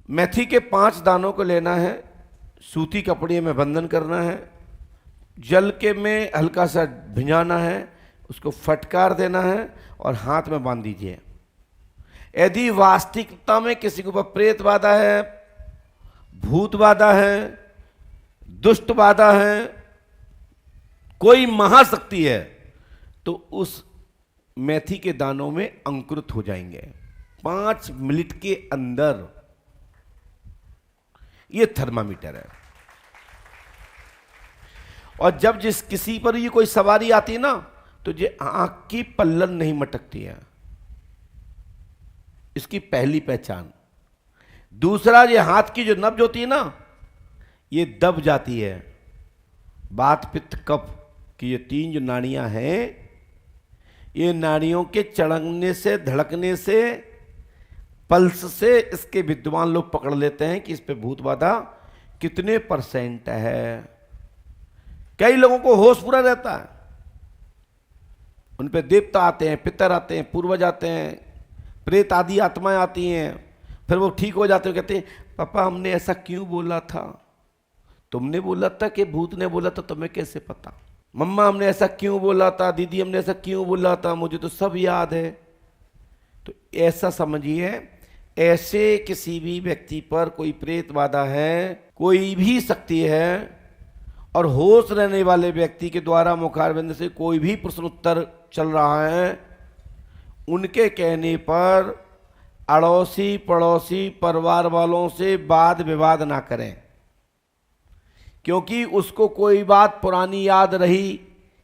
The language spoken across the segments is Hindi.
मेथी के 5 दानों को लेना है, सूती कपड़े में बंधन करना है, जल के में हल्का सा भिंजाना है, उसको फटकार देना है और हाथ में बांध दीजिए। यदि वास्तविकता में किसी के ऊपर प्रेत बाधा है, भूत बाधा है, दुष्ट बाधा है, कोई महाशक्ति है, तो उस मेथी के दानों में अंकुरित हो जाएंगे 5 मिनट के अंदर। ये थर्मामीटर है। और जब जिस किसी पर ये कोई सवारी आती है ना, तो ये आंख की पल्लन नहीं मटकती है, इसकी पहली पहचान। दूसरा, ये हाथ की जो नब्ज होती है ना, ये दब जाती है। वात पित्त कफ की ये 3 जो नाड़ियां हैं, ये नाड़ियों के चढ़ने से, धड़कने से, पल्स से इसके विद्वान लोग पकड़ लेते हैं कि इस पे भूत बाधा कितने % है। कई लोगों को होश पूरा रहता है, उन पे देवता आते हैं, पितर आते हैं, पूर्वज आते हैं, प्रेत आदि आत्माएं आती हैं, फिर वो ठीक हो जाते हैं, कहते हैं पापा हमने ऐसा क्यों बोला था, तुमने बोला था कि भूत ने बोला था, तुम्हें कैसे पता। मम्मा हमने ऐसा क्यों बोला था, दीदी हमने ऐसा क्यों बोला था, मुझे तो सब याद है। तो ऐसा समझिए, ऐसे किसी भी व्यक्ति पर कोई प्रेत बाधा है, कोई भी शक्ति है, और होश रहने वाले व्यक्ति के द्वारा मुखारविंद से कोई भी प्रश्न उत्तर चल रहा है, उनके कहने पर अड़ोसी पड़ोसी परिवार वालों से वाद विवाद ना करें, क्योंकि उसको कोई बात पुरानी याद रही,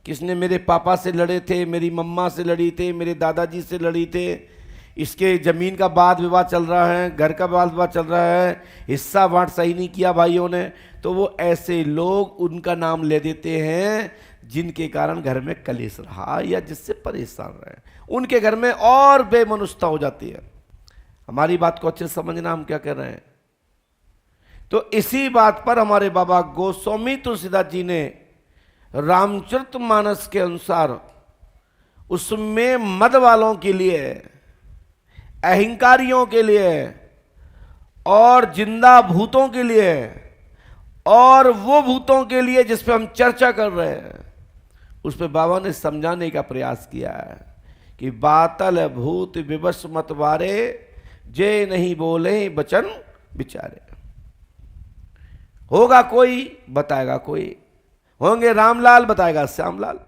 किसने मेरे पापा से लड़े थे, मेरी मम्मा से लड़ी थे, मेरे दादाजी से लड़ी थे, इसके ज़मीन का वाद विवाद चल रहा है, घर का वाद विवाद चल रहा है, हिस्सा बांट सही नहीं किया भाइयों ने, तो वो ऐसे लोग उनका नाम ले देते हैं जिनके कारण घर में कलेश रहा या जिससे परेशान रहे, उनके घर में और बेमनुष्यता हो जाती है। हमारी बात को अच्छे से समझना, हम क्या कर रहे हैं। तो इसी बात पर हमारे बाबा गोस्वामी तुलसीदास जी ने रामचरितमानस के अनुसार उसमें मद वालों के लिए, अहंकारियों के लिए, और जिंदा भूतों के लिए, और वो भूतों के लिए जिस पे हम चर्चा कर रहे हैं, उस पे बाबा ने समझाने का प्रयास किया है कि बातल भूत विवश मत वारे, जे नहीं बोले बचन बिचारे। होगा कोई, बताएगा कोई, होंगे रामलाल, बताएगा श्यामलाल।